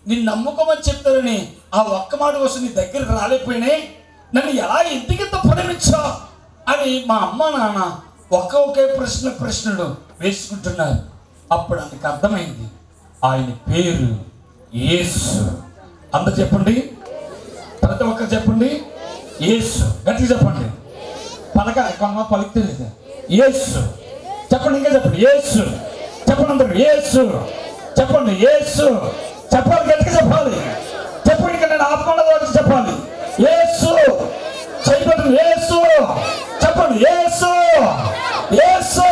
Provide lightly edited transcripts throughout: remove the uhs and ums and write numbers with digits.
నిన్ను నమ్ముకోమని చెప్తారని ఆ ఒక్క మాట కోసం నీ దగ్గరికి రాలేకపోయినాయి, నన్ను ఎలా ఎందుకింత ప్రేమించావు అని మా అమ్మ నాన్న ఒకే ప్రశ్నలు వేసుకుంటున్నారు. అప్పుడు ఆయనకు అర్థమైంది, ఆయన పేరు యేసు. అందరు చెప్పండి, ప్రతి ఒక్కరు చెప్పండి, యేసు. గట్టిగా చెప్పండి, పలకాలి, కొంతమంది పలుకుతుంది. యేసు చెప్పండి, ఇంకా చెప్పండి, యేసు చెప్పండి, అందరు యేసు చెప్పండి, యేసు చెప్పాలి, గట్టిగా చెప్పాలి. చెప్పండి, ఇంకా నేను ఆత్మలో చెప్పాలి, యేసు చెప్పండి, యేసు చెప్పండి, యేసు యేసు.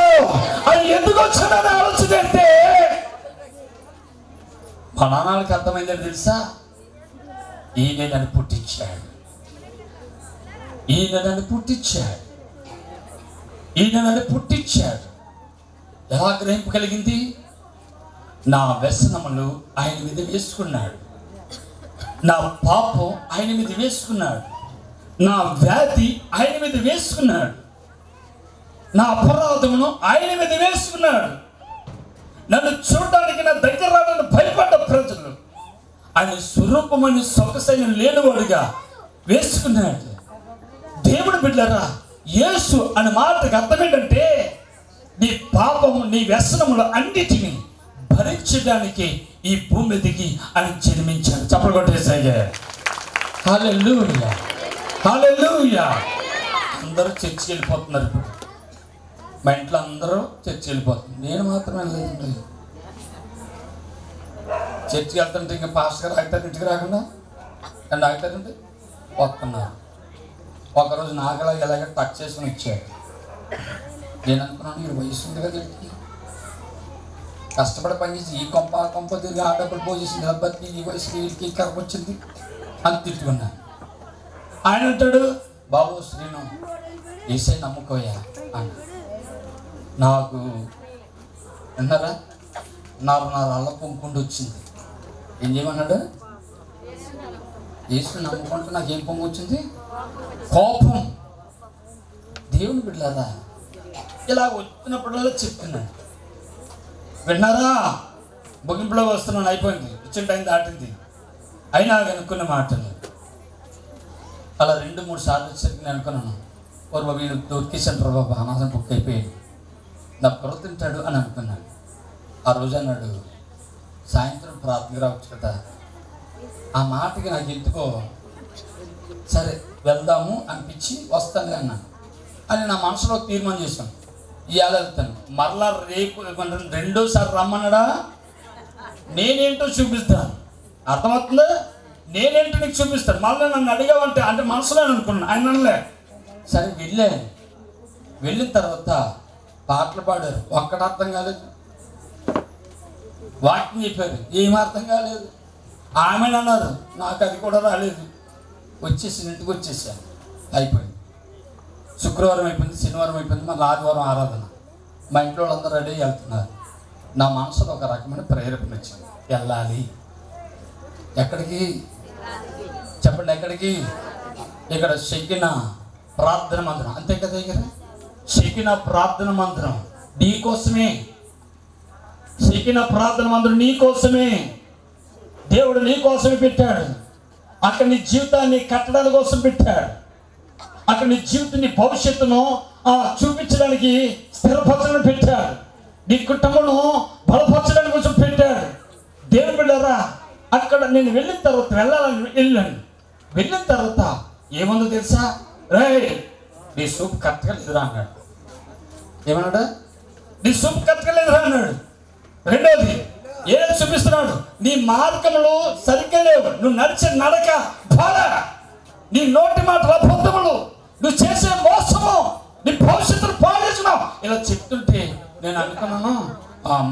అది ఎందుకు వచ్చిందని ఆలోచించంటే మా నాన్నకి అర్థమైందని తెలుసా? ఈయన నన్ను పుట్టించాడు, ఈయన నన్ను పుట్టించాడు, ఈయన నన్ను పుట్టించాడు. ఎలా గ్రహింపు కలిగింది? నా వ్యసనములు ఆయన మీద వేసుకున్నాడు, నా పాపం ఆయన మీద వేసుకున్నాడు, నా వ్యాధి ఆయన మీద వేసుకున్నాడు, నా అపరాధమును ఆయన మీద వేసుకున్నాడు. నన్ను చూడడానికి నా దగ్గర రావడానికి భయపడ్డ ప్రజలు ఆయన స్వరూపమని సొగసైన లేనివాడుగా వేసుకున్నాడు. దేవుడు బిడ్డలారా, యేసు అనే మాటకు అర్థం ఏంటంటే నీ పాపము, నీ వ్యసనములు అన్నిటినీ భరించడానికి ఈ భూమి మీదకి ఆయన జన్మించాడు. చప్పట్లు కొట్టేసాగే. హల్లెలూయా, హల్లెలూయా. అందరూ చర్చికి వెళ్ళిపోతున్నారు. ఇప్పుడు మా ఇంట్లో అందరూ చర్చికి వెళ్ళిపోతున్నారు, నేను మాత్రం వెళ్ళలేదండి. చర్చికి వెళ్తుంటే ఇంకా పాస్టర్ గారు ఆగుతారు, ఇంటికి రాకుండా అండ్ ఆగుతారండి, వస్తున్నారు. ఒకరోజు నాగలా ఎలాగ టచ్ చేసుకుని ఇచ్చాడు. నేను అనుకున్నాను, మీరు వయసు ఉంది కదా, కష్టపడి పనిచేసి ఈ కొంప తిరిగి ఆ డబ్బులు పోసేసింది, అబ్బాయికి ఈ వయసుకి వీళ్ళకి కరకు వచ్చింది అని తిట్టుకున్నాను. ఆయన అంటాడు, బాబు శ్రీను ఏసై నమ్ముకోయా అన్న. నాకు విన్నారా, నాకు అల్ల పొంగుకుంటూ వచ్చింది. ఏం చేయమన్నాడు? యేసు నమ్ముకుంటూ నాకేం పొంగు వచ్చింది? కోపం. దేవుని బిడ్డలారా, ఇలా వచ్చినప్పుడల్లా చెప్తున్నాను, విన్నారా? ముగింపులో వస్తున్నాను, అయిపోయింది, ఇచ్చిన టైం దాటింది, అయినా అనుకున్న మాటలు అలా 2-3 సార్లు వచ్చేసరికి నేను అనుకున్నాను, బాబు వీడు దొరికేసాను రా బాబా, అనాథం బుక్ అయిపోయాడు, నా పొర తింటాడు అని అనుకున్నాను. ఆ రోజు అన్నాడు, సాయంత్రం ప్రార్థనకి రావచ్చు కదా. ఆ మాటకి నాకు ఎందుకో సరే వెళ్దాము అనిపించి వస్తాను అన్నాను. అని నా మనసులో తీర్మానం చేశాను, ఇవాళ వెళ్తాను. మరలా రేపు రెండోసారి రమ్మన్నాడా, నేనేంటో చూపిస్తాను. అర్థమవుతుందా? నేనేంటో నీకు చూపిస్తాను. మళ్ళీ నన్ను అడిగావంటే అంటే మనసులో అనుకున్నాను. ఆయన అనలే. సరే వెళ్ళాను. వెళ్ళిన తర్వాత పాటలు పాడారు, ఒక్కటి అర్థం కాలేదు. వాక్యం చెప్పారు, ఏం అర్థం కాలేదు. ఆమె అన్నారు, నాకు అది కూడా రాలేదు. వచ్చేసి ఇంటికి వచ్చేసాను, అయిపోయింది. శుక్రవారం అయిపోయింది, శనివారం అయిపోయింది, మళ్ళీ ఆదివారం ఆరాధన. మా ఇంట్లో వాళ్ళందరూ రెడీ వెళ్తున్నారు. నా మనసులో ఒక రకమైన ప్రేరేపణ వచ్చింది, వెళ్ళాలి. ఎక్కడికి చెప్పండి, ఎక్కడికి? ఇక్కడ షెకిన ప్రార్థన మందిరం, అంతే కదా. దగ్గర షెకిన ప్రార్థన మందిరం నీ కోసమే. షెకిన ప్రార్థన మందిరం నీ కోసమే. దేవుడు నీ కోసమే పెట్టాడు. అక్కడ నీ జీవితాన్ని కట్టడాల కోసం పెట్టాడు. అక్కడ నీ జీవితం, నీ భవిష్యత్తును చూపించడానికి, స్థిరపరచడానికి పెట్టాడు. నీ కుటుంబను బలపరచడానికి కోసం పెట్టాడు. దేవుని బిడ్డలారా, అక్కడ నేను వెళ్ళిన తర్వాత వెళ్ళాను. వెళ్ళిన తర్వాత ఏముందో తెలుసా? రే నీ సూప్ కరెక్ట్గా లేదురా అన్నాడు. ఏమన్నాడు? నీ సూప్ కరెక్ట్గా లేదురా అన్నాడు. రెండోది ఏదో చూపిస్తున్నాడు, నీ మార్గములు సరిగ్గా లేవు, నువ్వు నడిచే నడక బాధ, నీ నోటి మాటల అబద్ధములు, నువ్వు చేసే మోసము, నీ భవిష్యత్తును పాడు చేస్తున్నావు. ఇలా చెప్తుంటే నేను అనుకున్నాను,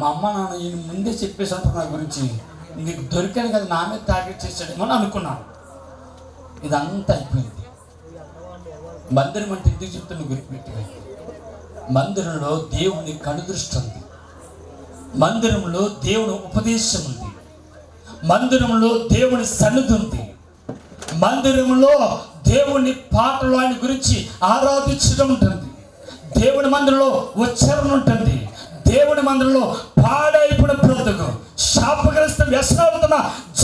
మా అమ్మ నాన్న ఈయన ముందే చెప్పేసి ఉంటారు నా గురించి, నీకు దొరికాను కదా, నా మీద టార్గెట్ చేసాడేమో అని అనుకున్నాను. ఇదంతా అయిపోయింది. మందిరం అంటే ఎందుకు చెప్తున్నా గుర్తుపెట్టుగా, మందిరంలో దేవుని కనుదృష్టి ఉంది, మందిరంలో దేవుని ఉపదేశం ఉంది, మందిరంలో దేవుని సన్నిధి ఉంది, మందిరంలో దేవుని పాటలు ఆయన గురించి ఆరాధించడం ఉంటుంది, దేవుని మందిరంలో ఉచ్చారణ ఉంటుంది, దేవుని మందిరంలో పాడైపోయిన బ్రతుకు, శాపగ్రస్త వ్యసనాలుతున్న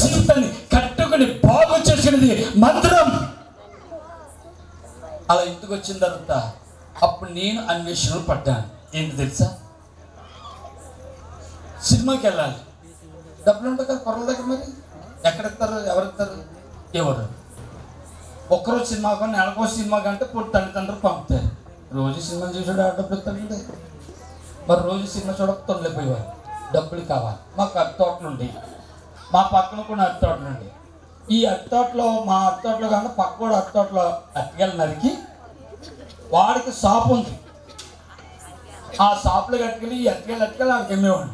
జీవితాన్ని కట్టుకుని బాగు చేసినది మందిరం. అలా ఇంటికి వచ్చిన తర్వాత అప్పుడు నేను అన్వేషణలు పడ్డాను. ఏంటి తెలుసా, సినిమాకి వెళ్ళాలి, డబ్బులు ఉంటాయి కదా కుర్రల దగ్గర, మరి ఎక్కడెత్తారు, ఎవరెత్తారు, ఎవరు ఒక్కరోజు సినిమా కానీ నెలకో సినిమా కంటే పూర్తి తల్లిదండ్రులు పంపుతారు. రోజు సినిమా చూసాడు ఆ డబ్బులు ఇస్తాడంటే, మరి రోజు సినిమా చూడక తొలిపోయేవారు, డబ్బులు కావాలి. మాకు అరటి తోటలు ఉండి, మా పక్కన కూడా అరటి తోటలు ఉండి, ఈ అరటి తోటలో మా అరటి తోటలో కాకుండా పక్క కూడా అరటి తోటలో అరటికాయలు నరికి వాడికి షాప్ ఉంది. ఆ షాపులో కట్టుకెళ్ళి ఈ అరటికాయలు వాడికి అమ్మేవాడు.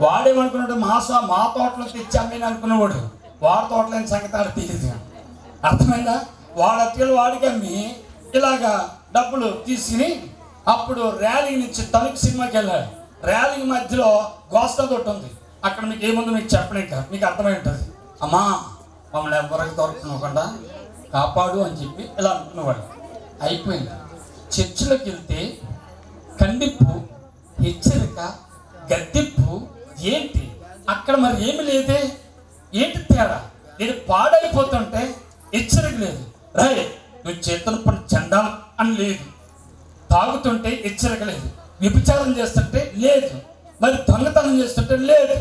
వాడేమనుకున్నాడు, మా తోటలో తెచ్చి అమ్మేని అనుకునేవాడు. వాడి తోటలో సంగతి ఆడ తెలియదు. అర్థమైందా? వాడి అరటికాయలు వాడికి అమ్మి ఇలాగా డబ్బులు తీసుకుని అప్పుడు ర్యాలింగ్ నుంచి తణుకు సినిమాకి వెళ్ళాడు. ర్యాలింగ్ మధ్యలో గోస్తా తోట ఉంది. అక్కడ మీకు ఏముందో మీకు చెప్పలేక మీకు అర్థమై ఉంటుంది. అమ్మా మమ్మల్ని ఎవరికి దొరకకుండా కాపాడు అని చెప్పి ఇలా అనుకునేవాడు. అయిపోయింది. చర్చిలోకి వెళ్తే ఖండింపు, హెచ్చరిక, గద్దెప్పు ఏంటి అక్కడ, మరి ఏమి లేదే, ఏంటి తేడా? నేను పాడైపోతుంటే హెచ్చరిక లేదు, రే నువ్వు చేతుల పని చండాలం అని లేదు, తాగుతుంటే హెచ్చరిక లేదు, వ్యభిచారం చేస్తుంటే లేదు, మరి దొంగతనం చేస్తుంటే లేదు,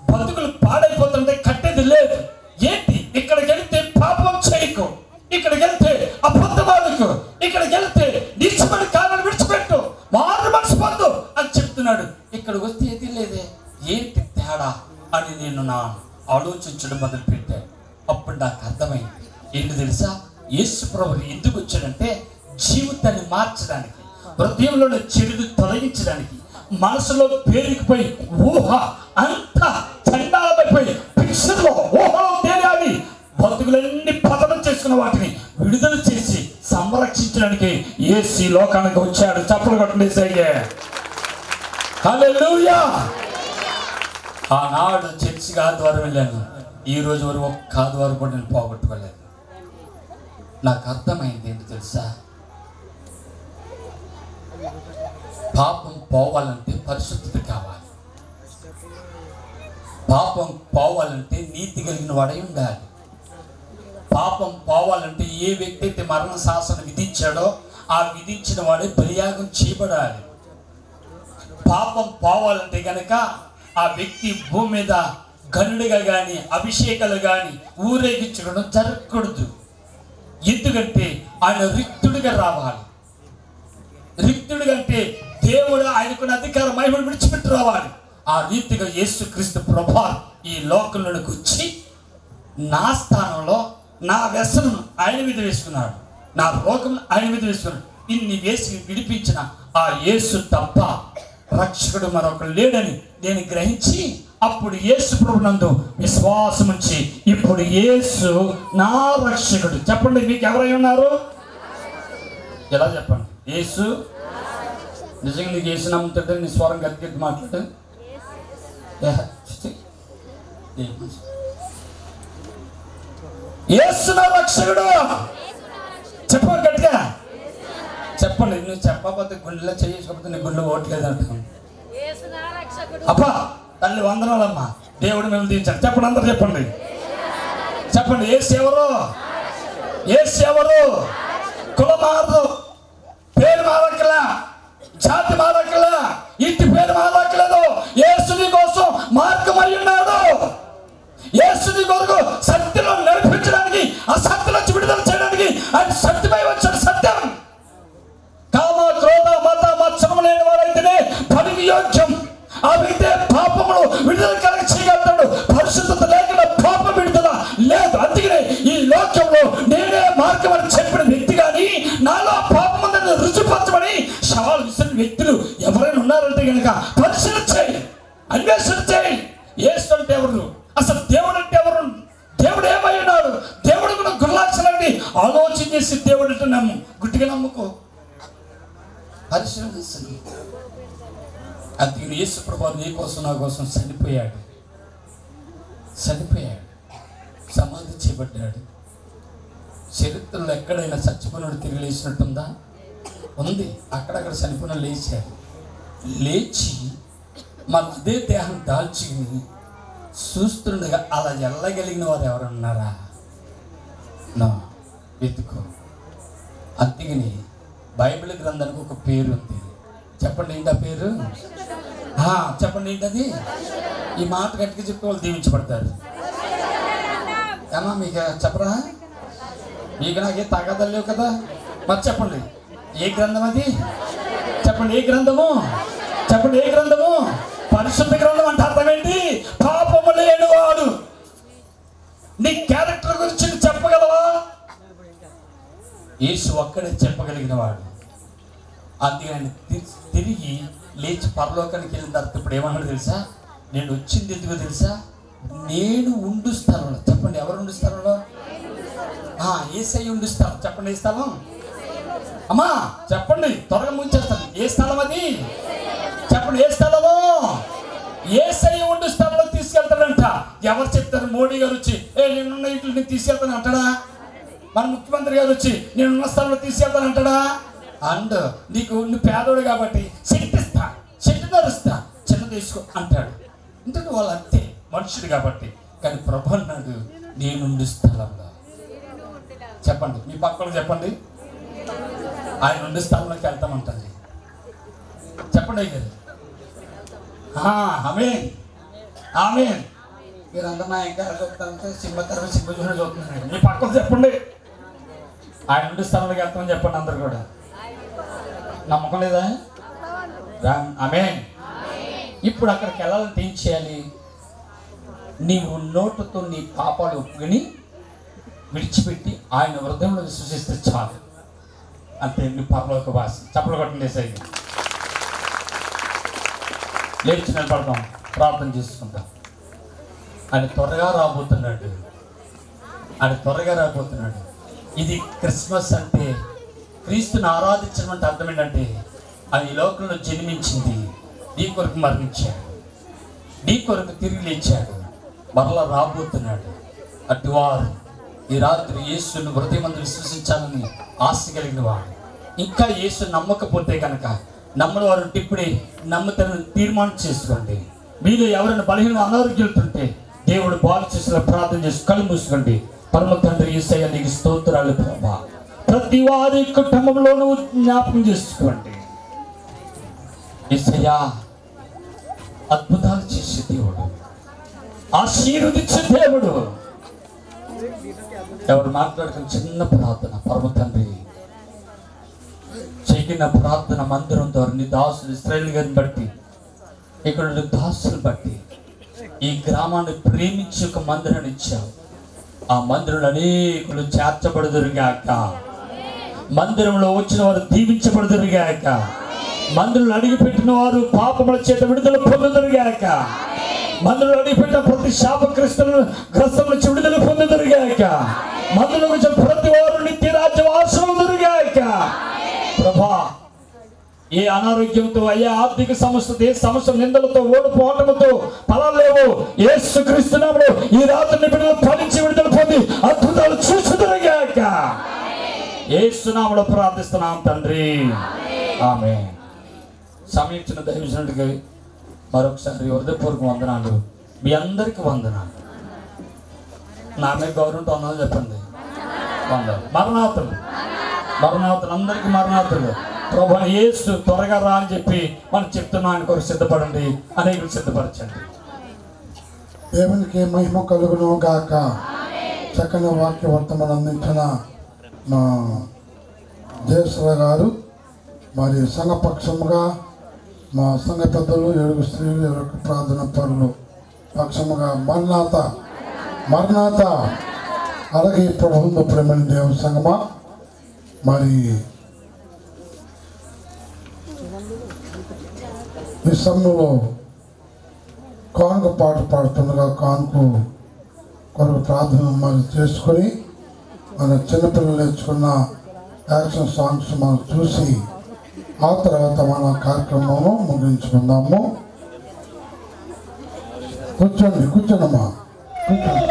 బతుకులు పాడైపోతుంటే కట్టేది లేదు. ఏంటి? ఇక్కడికి వెళ్తే పాపం చేయకు, ఇక్కడికి వెళ్తే అబద్ధమాలకు, ఇక్కడికి వెళ్తే నీచమైన కారణాలు విడిచిపెట్టు, మారు మనసు పొందు అని చెప్తున్నాడు. ఇక్కడికి వస్తే ఏది లేదే, ఏంటి తేడా అని నేను నా ఆలోచించడం మొదలుపెట్టాను. అప్పుడు నాకు అర్థమైంది. ఏంటి తెలుసా, యేసు ప్రభువు ఎందుకు వచ్చాడంటే జీవితాన్ని మార్చడానికి, హృదయంలో చెడును తొలగించడానికి, మనసులో పేరుకుపోయి ఊహ అంతా చండాలమైపోయి పిక్చర్లో ఊహలో తేలాలి, బతుకులన్నీ పతనం చేసుకున్న వాటిని విడుదల చేసి సంరక్షించడానికి యేసు లోకానికి వచ్చాడు. చప్పలు కొట్టండి సరిగే. హల్లెలూయా. ఆనాడు చర్చికి ఆదివారం వెళ్ళాను, ఈ రోజు వరకు ఒక్క ఆదివారం కూడా నేను పోగొట్టుకోలేదు. నాకు అర్థమైంది ఏంటి తెలుసా, పాపం పోవాలంటే పరిశుద్ధత కావాలి, పాపం పోవాలంటే నీతి కలిగిన వాడై ఉండాలి, పాపం పోవాలంటే ఏ వ్యక్తి అయితే మరణ శాసనం విధించాడో ఆ విధించిన వాడే బలియాగం చేయబడాలి. పాపం పోవాలంటే గనక ఆ వ్యక్తి భూమి మీద గనుడిగా కానీ అభిషేకాలు కానీ ఊరేగించడం జరగకూడదు. ఎందుకంటే ఆయన రిక్తుడిగా రావాలి. రిక్తుడిగా అంటే దేవుడు ఆయనకున్న అధికార మహిమను విడిచిపెట్టి రావాలి. ఆ రీతిగా యేసుక్రీస్తు ప్రభువు ఈ లోకంలోకి వచ్చి నా స్థానంలో నా వ్యసనం ఆయన మీద వేసుకున్నాడు, నా రోగం ఆయన మీద వేసుకున్నాడు. ఇన్ని వేసి విడిపించిన ఆ యేసు తప్ప రక్షకుడు మరొకరు లేడని నేను గ్రహించి అప్పుడు యేసు ప్రభునందు విశ్వాసం ఉంచి ఇప్పుడు యేసు నా రక్షకుడు. చెప్పండి, మీకు ఎవరై ఉన్నారు? ఎలా చెప్పండి? యేసు. నిజంగా నీకు యేసు నమ్ముతుంటే నీ స్వరం గట్టి మాట్లాడు. యేసు నా రక్షకుడు. చెప్పండి గట్టిగా చెప్పండి. నువ్వు చెప్పకపోతే గుండెలో చేసుకోకపోతే నీ గుండె ఓట్లేదు అంటాను. అబ్బా తల్లి వందనాలమ్మా, దేవుడు మేము తీర్చాడు. చెప్పండి, అందరు చెప్పండి. చెప్పండి, యేసు ఎవరు? యేసు ఎవరు? కుల మారదు, పేరు మారక్కలా, జాతి మారక్కలా, ఇంటి పేరు మారక్కలేదు. యేసు నీ కోసం మార్గమై ఉన్నాడు. యేసు నీ కొరకు సత్యంలో నడిపించడానికి, ఆ సత్యం నుంచి విడుదల చేయడానికి ఆయన సత్యమై వచ్చాడు. సత్యం. కామ క్రోధ మత మత్సరం లేని వాడైతేనే పనికి యోగ్యం. ఆ వ్యక్తి పాపములు విడుదల కలిగి చేయగలుగుతాడు. పరిశుద్ధత లేకుండా పాపం విడుదల లేదు. అందుకనే ఈ లోకంలో నేనే మార్గం అని చెప్పిన వ్యక్తి కానీ నాలో పాపం ఉందని రుచిపరచమని సవాలు విసిరిన వ్యక్తులు ఎవరైనా ఉన్నారంటే కనుక పరిశీలన చేయి, అన్వేషణ చేయి. యేసు అంటే ఎవరు? అసలు దేవుడు అంటే ఎవరు? దేవుడు ఏమై ఉన్నాడు? దేవుడు కూడా గుర్లాక్షణండి ఆలోచన చేసి దేవుడు అంటే నమ్ము, గుడ్డిగా నమ్ముకో, పరిశీలన చేస్తుంది. అందుకని యేసు ప్రభువు నీ కోసం నా కోసం చనిపోయాడు, సమాధి చేయబడ్డాడు. చరిత్రలో ఎక్కడైనా చచ్చిపోయినాడు తిరిగి లేచినట్టుందా? ఉంది. అక్కడక్కడ చనిపోయిన లేచాడు. లేచి మన అదే దేహం దాల్చుకుని చూస్తుండగా అలా వెళ్ళగలిగిన వారు ఎవరున్నారా? నా వెతుకు. అందుకని బైబిల్ గ్రంథానికి ఒక పేరు ఉంది. చెప్పండి ఏంటి ఆ పేరు? చెప్పండి ఏంటది? ఈ మాట గట్టిగా చెప్తే వాళ్ళు దీవించబడతారు. ఏమా మీకు చెప్పరా? మీకు నాకే తగదలు లేవు కదా. మరి చెప్పండి ఏ గ్రంథం అది? చెప్పండి ఏ గ్రంథము? చెప్పండి ఏ గ్రంథము? పరిశుద్ధ గ్రంథం అంటే అర్థం ఏంటి? పాపము లేనివాడు. నీ క్యారెక్టర్ గురించి చెప్పగలవా? యేసు ఒక్కడే చెప్పగలిగిన వాడు. అందుకని తిరిగి లేచి పరలోకానికి వెళ్ళిన తర్వాత ఇప్పుడు ఏమన్నాడు తెలుసా? నేను వచ్చింది ఎందుకో తెలుసా? నేను ఉండు స్థలంలో. చెప్పండి ఎవరు ఉండు స్థలంలో? యేసయ్య ఉండు స్థలం. చెప్పండి ఏ స్థలం? అమ్మా చెప్పండి, త్వరగా ముంచేస్తాను. ఏ స్థలం అది? చెప్పండి ఏ స్థలము? యేసయ్య ఉండు స్థలంలో తీసుకెళ్తాడంట. ఎవరు చెప్తారు? మోడీ గారు వచ్చి నేనున్న ఇంట్లో నేను తీసుకెళ్తాను అంటాడా? మన ముఖ్యమంత్రి గారు వచ్చి నేనున్న స్థలంలో తీసుకెళ్తాను అంటాడా? అండ్ నువ్వు పేదోడు కాబట్టి చెట్టిస్తా, చెట్టు నరుస్తా, చిన్న తీసుకో అంటాడు. ఎందుకంటే వాళ్ళు అంతే, మనుషుడు కాబట్టి. కానీ ప్రభు అన్నాడు నేనుండు స్థలంలో. చెప్పండి మీ పక్కన చెప్పండి, ఆయన ఉండే స్థలంలోకి వెళ్తామంటుంది. చెప్పండి గారు. ఆమేన్ ఆమేన్. మీరందరూ నా ఇంకా చూస్తారంటే సింహ చూసిన చూస్తున్నాను. మీ పక్కన చెప్పండి ఆయన ఉండే స్థలంలోకి వెళ్తామని చెప్పండి అందరు కూడా. నమ్మకం లేదా? ఆమేన్. ఇప్పుడు అక్కడికి వెళ్ళాలంటే ఏం చేయాలి? నీవు నోటుతో నీ పాపాలు ఒప్పుకొని విడిచిపెట్టి ఆయన హృదయంలో విశ్వసిస్తే చాలు. అంతే నీ పరలోక భాష. చప్పలు కొట్టండి సైడ్. లేచి నిలబడతాం, ప్రార్థన చేసుకుంటాం. ఆయన త్వరగా రాబోతున్నాడు. ఆయన త్వరగా రాబోతున్నాడు. ఇది క్రిస్మస్ అంటే క్రీస్తుని ఆరాధించడం అంటే అర్థం ఏంటంటే ఆయన ఈ లోకంలో జన్మించింది, నీ కొరకు మరణించాడు, నీ కొరకు తిరిగి లేచాడు, మరలా రాబోతున్నాడు. అటువారు ఈ రాత్రి యేసును హృదయమందు విశ్వసించాలని ఆశ కలిగిన వాడు. ఇంకా యేసు నమ్మకపోతే కనుక నమ్మని వారు ఇప్పుడే నమ్ముతారని తీర్మానం చేసుకోండి. మీలో ఎవరైనా బలహీన అనారోగ్యాలుంటే దేవుడు బాగు చేసిన ప్రార్థన చేసి కళ్ళు మూసుకోండి. పరమ తండ్రి యేసయ్య నీకు స్తోత్రాలు ప్రభా. ప్రతి వారి కుటుంబంలోనూ జ్ఞాపకం చేసుకోండి. యేసయ్య అద్భుతాలు చేసే దేవుడు, ఆశీర్వదించే దేవుడు. ఎవరు మాట్లాడుకున్న చిన్న ప్రార్థన. పరమ తండ్రి చేయగిన ప్రార్థన మందిరం ద్వారా నీ దాసులు ఇశ్రాయేలు గారిని బట్టి, ఇక్కడ దాసులు బట్టి ఈ గ్రామాన్ని ప్రేమించి ఒక మందిరాన్ని ఇచ్చావు. ఆ మందిరంలో అనేకులు చేర్చబడుదురుగాక, మందిరంలో వచ్చిన వారు దీవించబడుదురుగాక, మందిరంలో అడిగిపెట్టిన వారు పాపముల చేత విడుదల పొందుదురుగాక, మందిరంలో అడిగిపెట్టిన ప్రతి శాపగ్రస్తులను గ్రస్తముల నుంచి విడుదల పొందుదురుగాక, మందిరంలో వచ్చిన ప్రతి వారు నిత్య రాజ్య వారసులవుదురుగాక. ప్రభా, ఏ అనారోగ్యంతో, ఏ ఆర్థిక సమస్యతో, ఏ సమస్య నిందలతో, ఓడిపోవటంతో ఫలాలు లేవు. యేసుక్రీస్తు నామములో ఈ రాత్రిని బిడ్డలు ఫలించి విడుదల పొంది అద్భుతాలు చూసుదురుగాక. యేసు నామములో ప్రార్థిస్తున్నాం తండ్రి, ఆమేన్. సమీక్షణ దైవజనుడికి మరొకసారి హృదయపూర్వక వందనాలు. మీ అందరికి వందనాలు. నా మీద గౌరవం వందనాలు చెప్పండి. వందనాలు. మరణాతులు మరణాతులు అందరికి మరణాతులు. ప్రభు యేసు త్వరగా రా అని చెప్పి మనం చెప్తున్నాం. ఆయన కొరకు సిద్ధపడండి, అనేకులు సిద్ధపరచండి. దేవునికి మహిమ కలుగును గాక. చక్కని వాక్య వర్తమానం అందించిన మా జయశ్వర గారు, మరి సంఘపక్షముగా మా సంఘ పెద్దలు 7 స్త్రీలు 7 ప్రార్థన పరులు పక్షముగా మరణాత మరణాత. అలాగే ప్రభుత్వ ప్రేమని దేవుని సంగమా, మరి ఈ సమయంలో కానుక పాట పాడుతుండగా కానుకు కొరకు ప్రార్థన మరి చేసుకొని మన చిన్నపిల్లలు నేర్చుకున్న యాక్షన్ సాంగ్స్ మనం చూసి ఆ తర్వాత మన కార్యక్రమము ముగించుకుందాము. కూర్చోండి, కూర్చోండమ్మా, కూర్చోండి.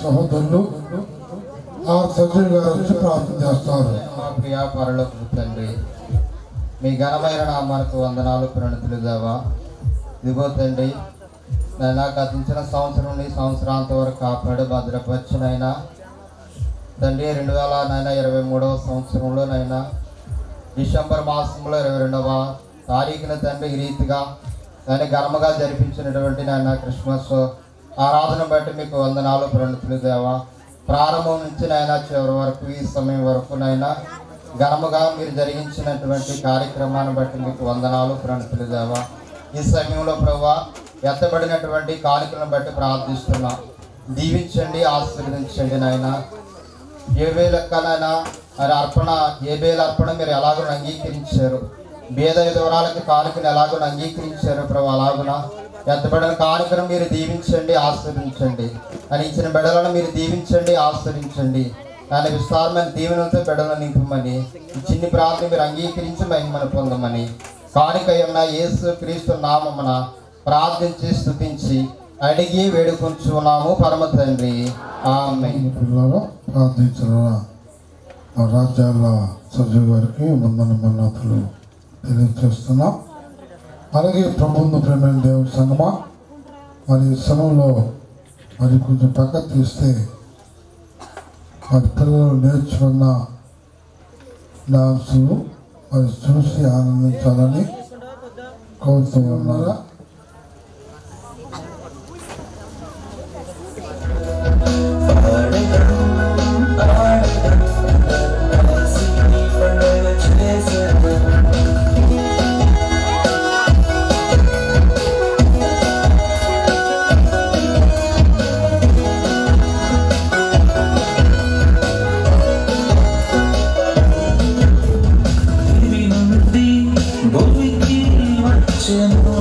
సహోదరులు సజీవ్ గారు వచ్చి ప్రార్థన చేస్తారు. మా ప్రియా పరలోకపు తండ్రి, మీ ఘనమైన నామానికి వందనాలు ప్రణతులు దేవా. ఇదిగో తండ్రి, నైనా గతించిన సంవత్సరం నుండి సంవత్సరాంత వరకు కాపాడు భద్రపరిచినైనా తండ్రి 2023వ సంవత్సరంలో నైనా డిసెంబర్ మాసంలో 22వ తారీఖున తండ్రి ఈ రీతిగా ఆయన ఘనముగా జరిపించినటువంటి నాయన క్రిస్మస్ ఆరాధన బట్టి మీకు వందనాలు ప్రణతులు దేవా. ప్రారంభం నుంచి నైనా చివరి వరకు ఈ సమయం వరకు నైనా ఘనముగా మీరు జరిగించినటువంటి కార్యక్రమాన్ని బట్టి మీకు వందనాలు ప్రణతులు దేవా. ఈ సమయంలో ప్రభువా ఎత్తబడినటువంటి కానుకలను బట్టి ప్రార్థిస్తున్నా, దీవించండి, ఆశీర్వదించండి నాయన. ఏబేలెక్కనైనా మరి అర్పణ ఏబేల అర్పణ మీరు ఎలాగో అంగీకరించారు, భేద విధవరాలకి కానుకను ఎలాగో అంగీకరించారు ప్రభు, అలాగున ఎత్తబడిన కానుకను మీరు దీవించండి, ఆశీర్వించండి. అని ఇచ్చిన బిడ్డలను మీరు దీవించండి, ఆశీర్వించండి. ఆయన విస్తారమైన దీవెనలతో బిడ్డలను నింపమని ఈ చిన్ని ప్రార్థన మీరు అంగీకరించి మహిమను పొందమని కానుక ఉన్న యేసు క్రీస్తు నామమున ప్రార్థించి స్తుతించి అడిగి వేడుకొంచున్నాము పరమ తండ్రి, ఆమేన్. ప్రార్థించారా రాజ్యాల సజీవ్ గారికి వందనములు తెలియజేస్తున్నాం. అలాగే ప్రభుత్వ ప్రేమైన దేవుడి సంగమా, మరి ఈ సమయంలో మరి కొంచెం పక్క తీస్తే మరి పిల్లలు నేర్చుకున్న డాన్సులు మరి చూసి ఆనందించాలని కోరుతూ ఉన్నారా? భూమికి వచ్చెను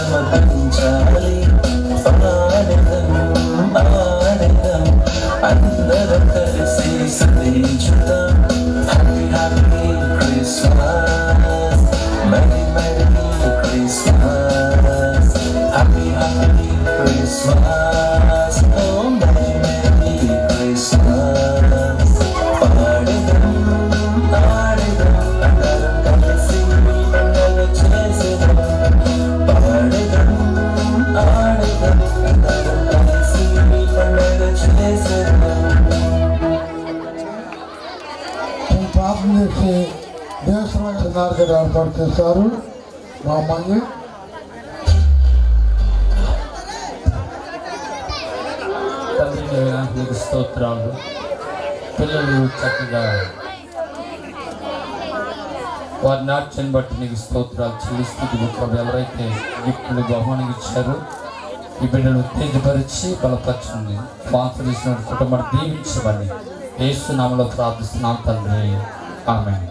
సమర్పించాలి. ఆడెదం ఆడెదం అందరం కలిసి స్తుతించుదాం. Happy happy Christmas, merry merry Christmas, happy happy Christmas, ఓ మెరీ మెరీ క్రిస్మస్. ఆడెదం ఆడెదం అందరం కలిసి పండగ చేసేదం. ఆడెదం ఆడెదం అందరం కలిసి పండగ చేసేదం. ప్రార్థన చేసి దేశమైన నాలుగు ఏర్పాటు చేశారు. రామయ్య తండ్రి నీకు స్తోత్రాలు. పిల్లలు చక్కగా వారి నాట్యాన్ని బట్టి నీకు స్తోత్రాలు చెల్లిస్తుంది. ఎవరైతే గిఫ్ట్లు బహుమానం ఇచ్చారో ఈ బిడ్డను ఉత్తేజపరిచి బలపరచండి. స్పాన్సర్ చేసిన కుటుంబాన్ని దీవించమని యేసు నామములో ప్రార్థిస్తున్నాం తండ్రి, ఆమేన్.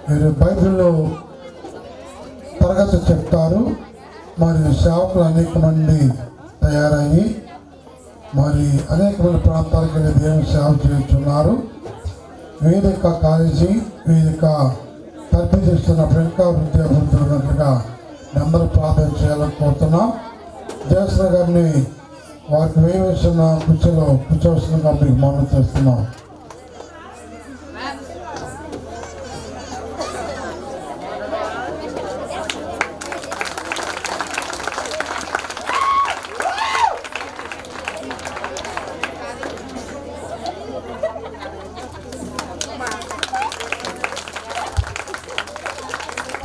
వీరు బైబిల్లో తరగతి చెప్తారు. మరి సేవకులు అనేక మంది తయారయ్యి మరి అనేకమైన ప్రాంతాలకు వెళ్ళి దేవుని సేవ చేస్తున్నారు. వేదిక కాలేజీ వేదిక తర్పిస్తున్నప్పుడు ఇంకా వృద్ధి అభివృద్ధి ఉన్నట్లుగా అందరూ ప్రార్థన చేయాలని కోరుతున్నాం. దేశ గారిని వారికి వేయవలసిన కుర్చీలో కూర్చోవలసిందిగా మీకు మనం చేస్తున్నాం.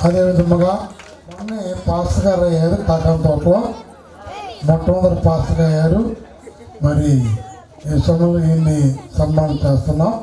అదేవిధముగా మొన్నే పాస్టర్ గారు అయ్యారు. కాకం తోటలో మొట్టమొదటి పాస్టర్ అయ్యారు. మరి ఈ సమయంలో ఈయన్ని సన్మానం చేస్తున్నాం.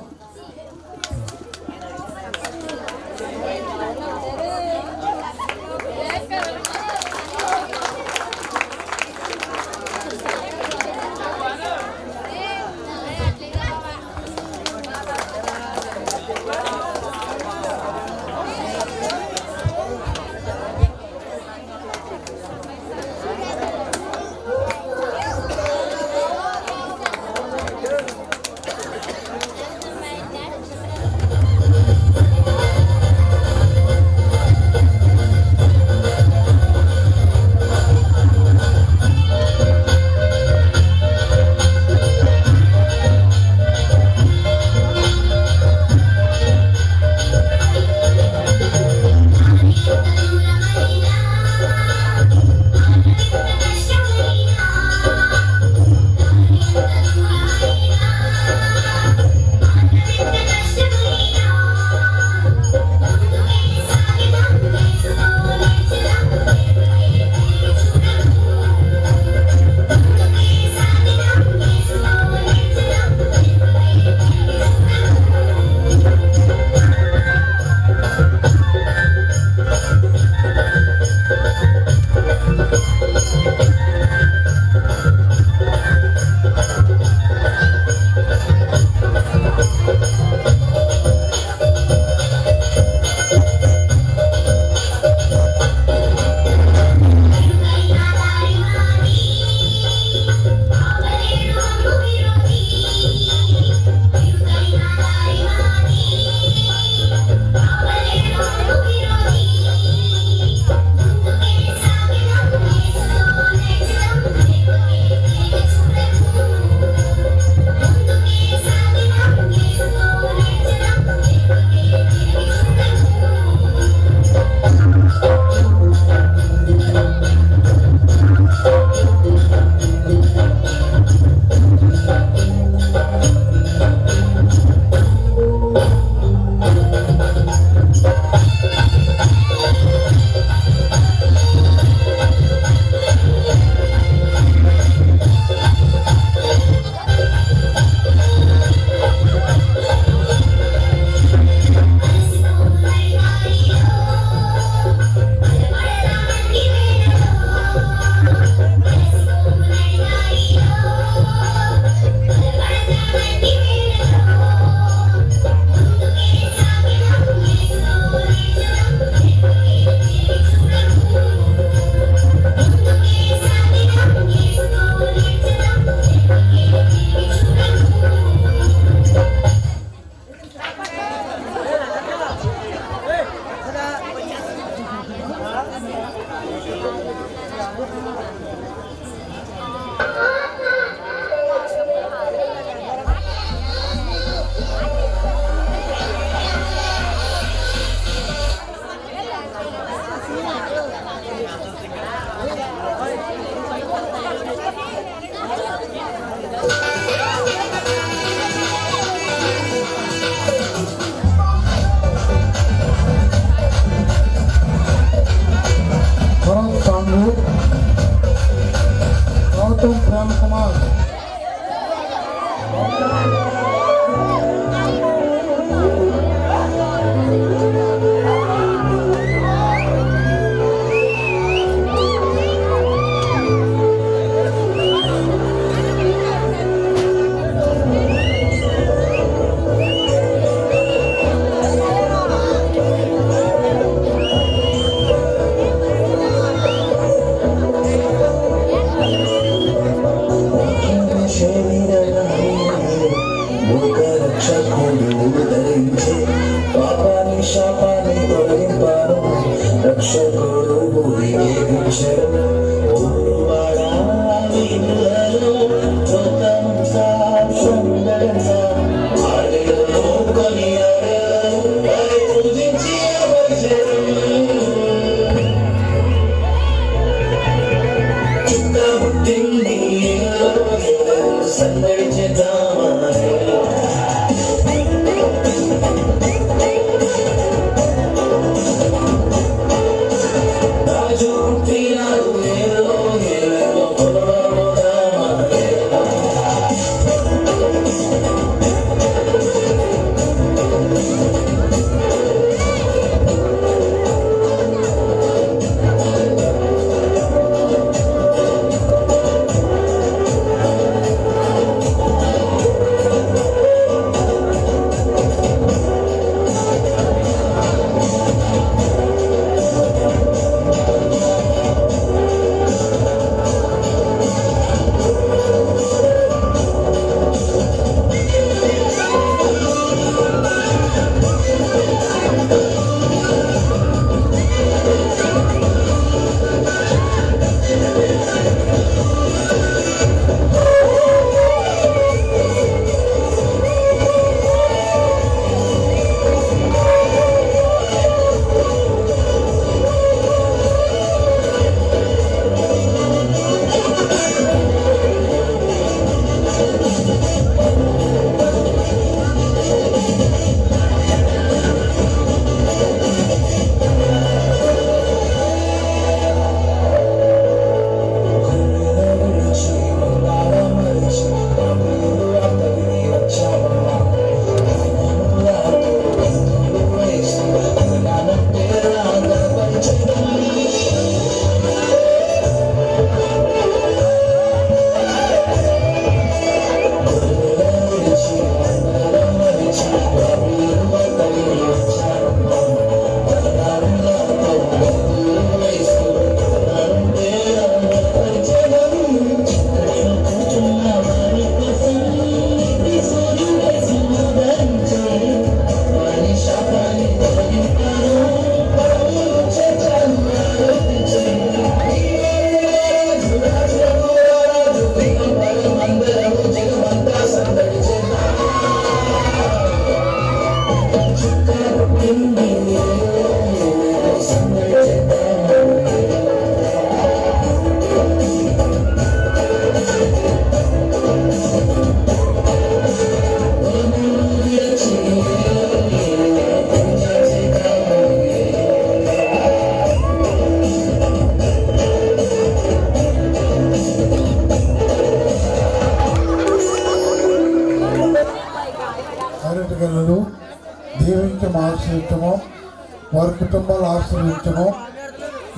వారి కుటుంబాలు ఆశ్రయించము,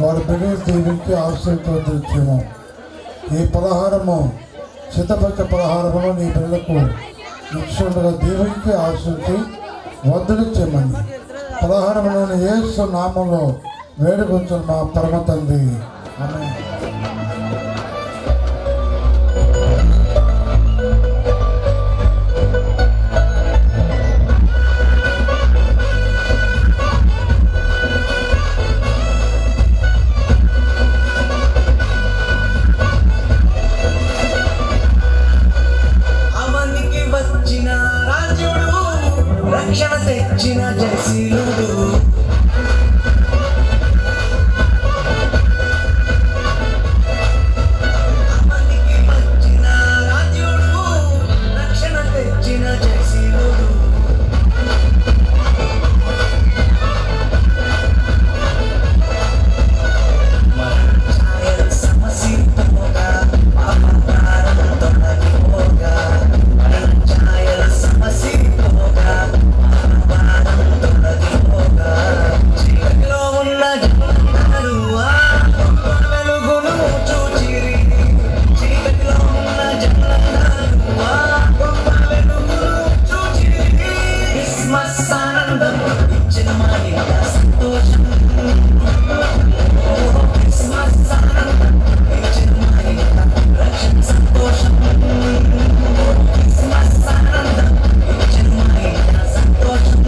వారి బిడ్డలు దీవించి ఆశ్రయించవచ్చేమో. ఈ పలహారము శతపక్ష పలహారమును నీ బిడ్డలకు నిక్షులుగా దీవించి ఆశ్రయించి వద్దులు చేయమని పలహారములను యేసు నామంలో వేడుకొంచు మా పరమ తండ్రి. ఆమేన్. రక్షణ తెచ్చిన జయశీలుడు అమనికి వచ్చిన రాజ్యుడు రక్షణ తెచ్చిన జయశీలుడు ఛాయలు సమసిపోగా పాపకారం తొలగిపోగా ఛాయలు సమసిపోగా చీకటిలో ఉన్న జనాలు వెలుగును చూచిరి. చీకటిలో ఉన్న జనాలు గొప్ప వెలుగును చూచిరి. క్రిస్మస్ ఆనందం ఇచ్చిన మానిక సంతోషం. క్రిస్మస్ ఆనందం ఇచ్చిన మానిక రక్షణ సంతోషం. క్రిస్మస్ ఆనందం ఇచ్చిన మానిక సంతోషం.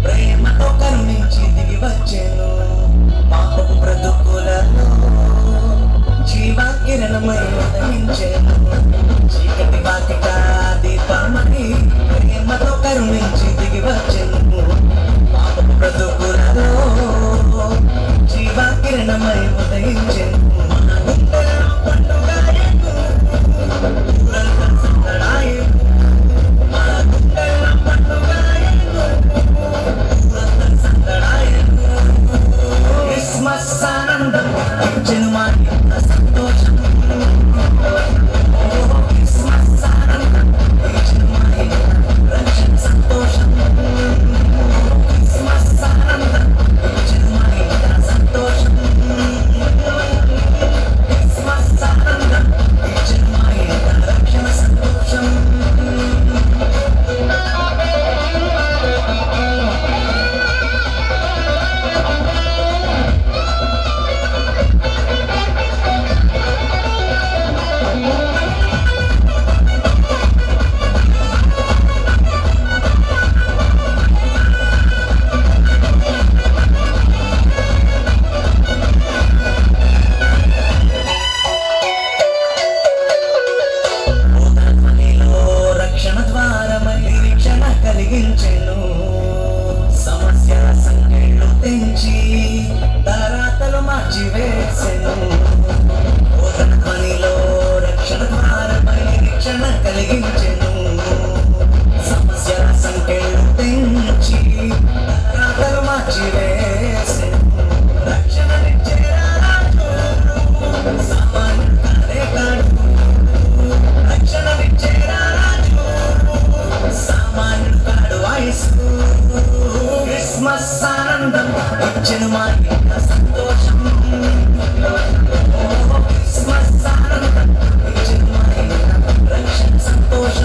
ప్రేమతో కరుణించి దిగి వచ్చేను పాపపు బ్రతుకులలో జీవకిరణమై ఉదయించేను. చీకటి వాకిట దీపమై ప్రేమతో కరుణించి దిగి వచ్చేను పాపపు బ్రతుకులలో జీవకిరణమై ఉదయించేను. మన గుండెల్లో పండుగాయకు ఊరంతా సందడాయకు. మన గుండెల్లో పండుగాయకు క్రిస్మస్ ఆనందం ఇచ్చెను మానిక సంతోషం. క్రిస్మస్ ఆనందం ఇచ్చెను మానిక రక్షణ సంతోషం. క్రిస్మస్ ఆనందం ఇచ్చెను మానిక సంతోషం. క్రిస్మస్ ఆనందం ఇచ్చెను మానిక రక్షణ సంతోషం. రక్షణ ద్వారమై నిరీక్షణ కలిగించెను. సమస్యల సంఖ్యలు తెంచి తరాతలు మార్చివేసెను. బోధన ధ్వనిలో రక్షణ ద్వారమై నిరీక్షణ కలిగించెను. సమస్యల సంఖ్యలు తెంచి తరాతలు మార్చివేసెను. రక్షణనిచ్చే రాజు సామాన్యుడు కాదే కాడు. రక్షణనిచ్చే రాజు సామాన్యుడు కాడు వయసు. క్రిస్మస్ ఆనందం ఇచ్చెను మానిక సంతోషం. క్రిస్మస్ ఆనందం ఇచ్చెను మానిక రక్షణ సంతోషం.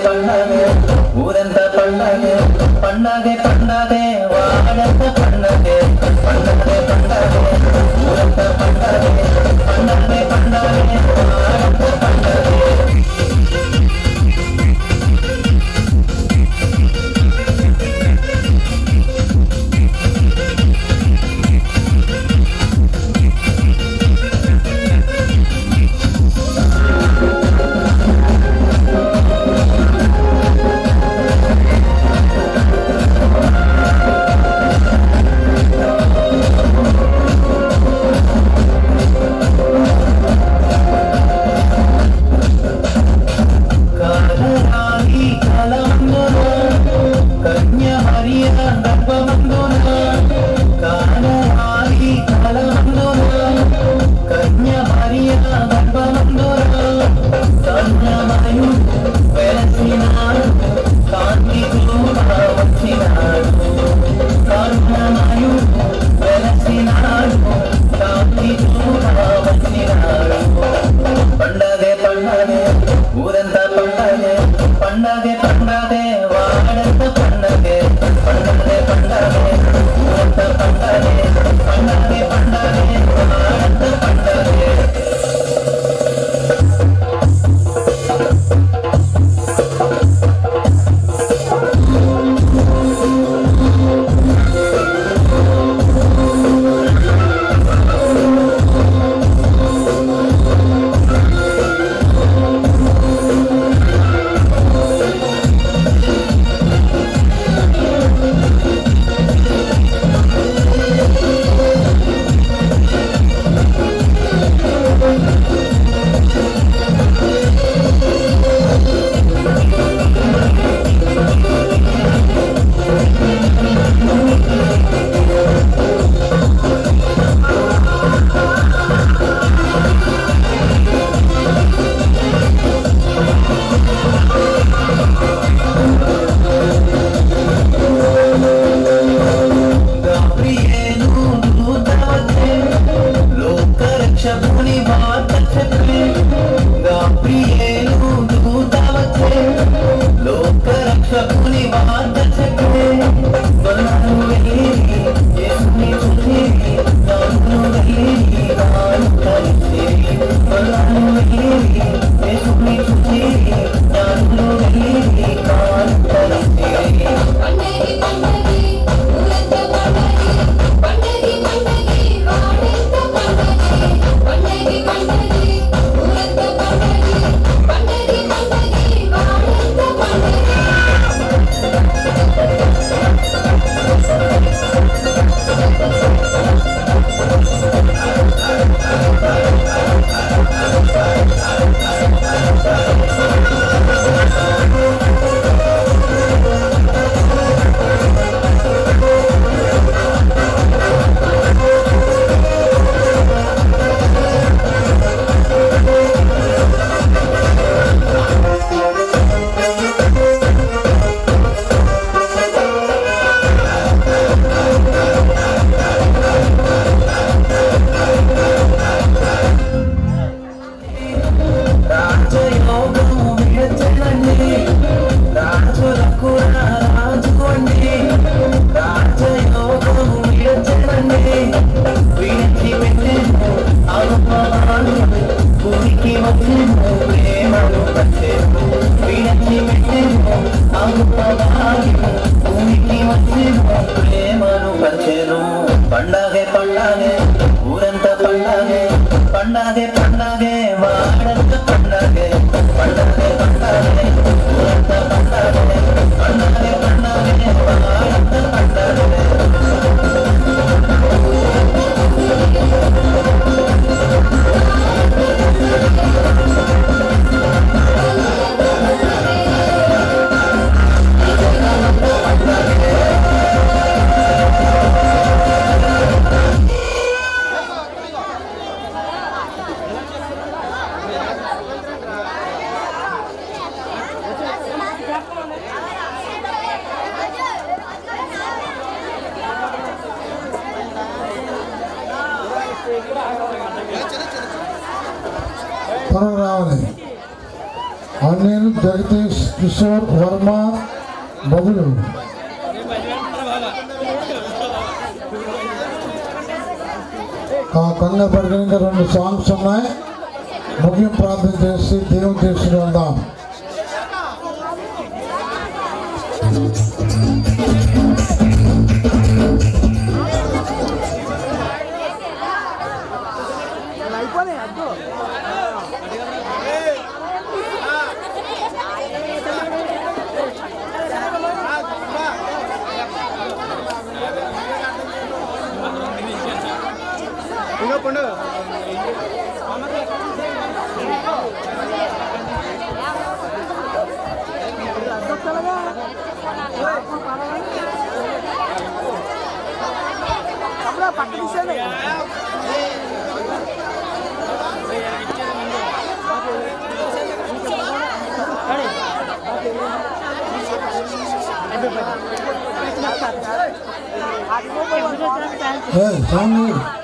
పండగే ఊరంతా పండగే పండగే పండగే వాడంతా పండగే పండగే పండగే ఊరంతా పండగే పండగే పండగే వాడంతా పండగే పండగే పండగే ఊరంతా పండగే పండగే పండగే వాడంతా పండగే పండగే పండగే ఊరంతా పండగే పండగే పండగే వాడంతా పండగే పండగే పండగే ఊరంతా పండగే పండగే పండగే వాడంతా పండగే పండగే పండగే ఊరంతా పండగే పండగే పండగే వాడంతా పండగే త్వరగా రావాలి. అనిల్ జగదీష్ కిషోర్ వర్మ బదులు కంగారు పడిన 2 సాంగ్స్ ఉన్నాయి. ముఖ్యం ప్రార్థన చేసి దేవుని తీసుకుని వెళ్దాం. Thank you.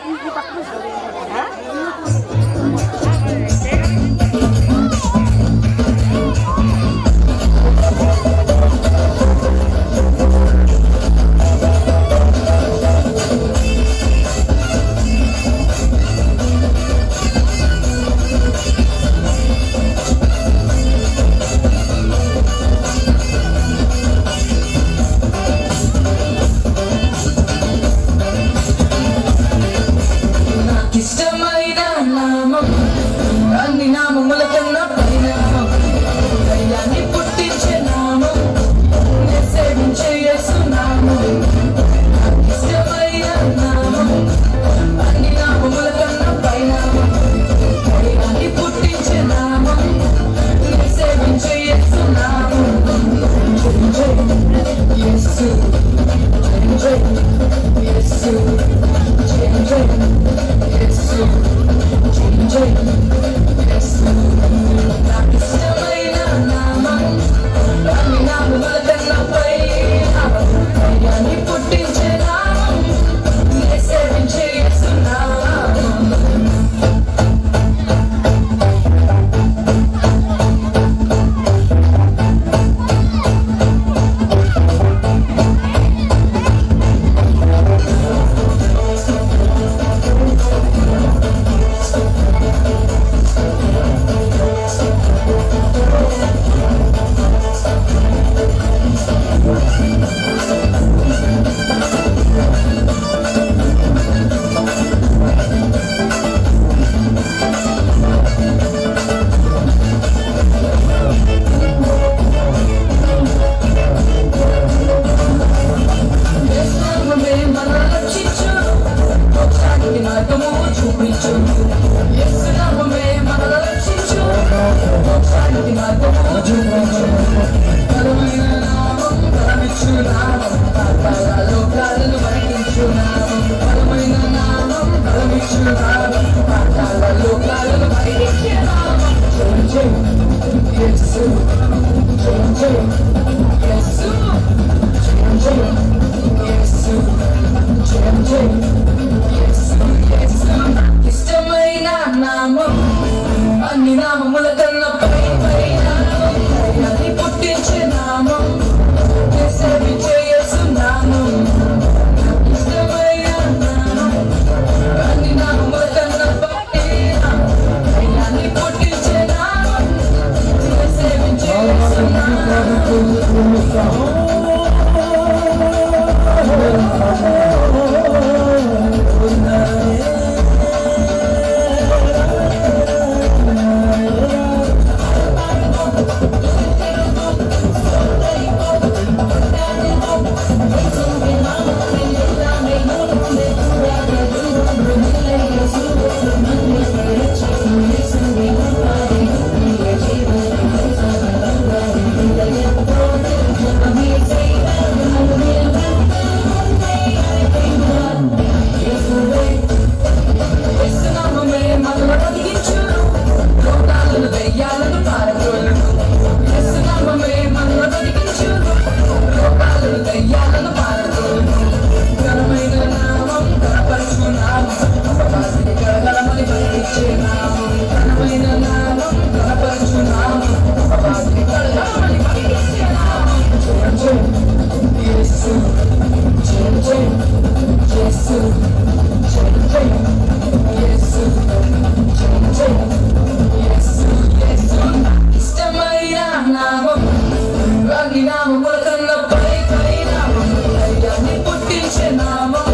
అన్ని నామముల కన్నా పై నామము ధైర్యాన్ని పుట్టించే నామం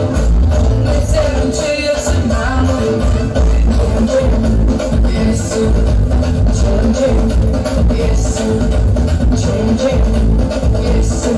సేవం చేయొచ్చు నామం యేసు యేసు యేసు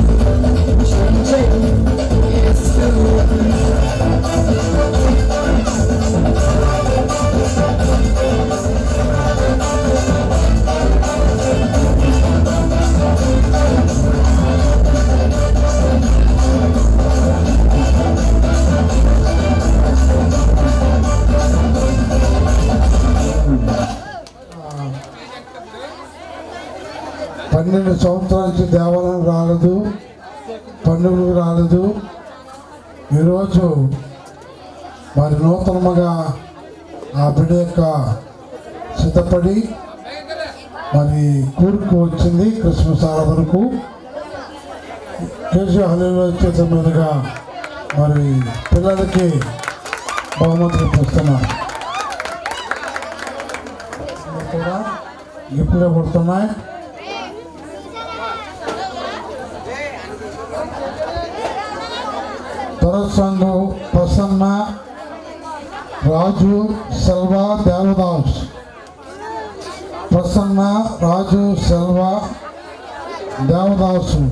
పన్నెండు సంవత్సరాల నుంచి దేవాలయం రాలేదు, పండుగలకు రాలేదు. ఈరోజు మరి నూతనముగా ఆ బిడ్డ యొక్క సిద్ధపడి మరి కూరుకు వచ్చింది. క్రిస్మస్ ఆరాధనకు కేశవ హల్లేలూయా చేతుల మీదుగా మరి పిల్లలకి బహుమతులు ఇస్తున్నాం. కూడా గిఫ్ట్లు కొడుతున్నాయి. దొరసంగు ప్రసన్న రాజు సెల్వా దేవదాస్. ప్రసన్న రాజు సెల్వా దేవదాసు.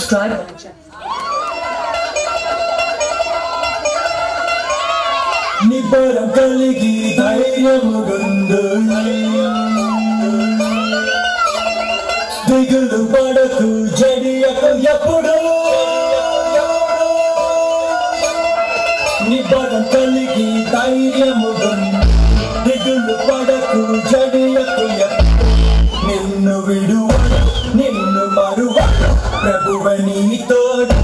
subscribe. నిబ్బరం కలిగి ధైర్యముగుండు దిగులు పడకు జడియకు ఎప్పుడు నిబ్బరం కలిగి ధైర్యముగుండు దిగులు పడకు జడియకు నిన్ను విడువడు నిన్ను మరువడు ప్రభువ నీతోడు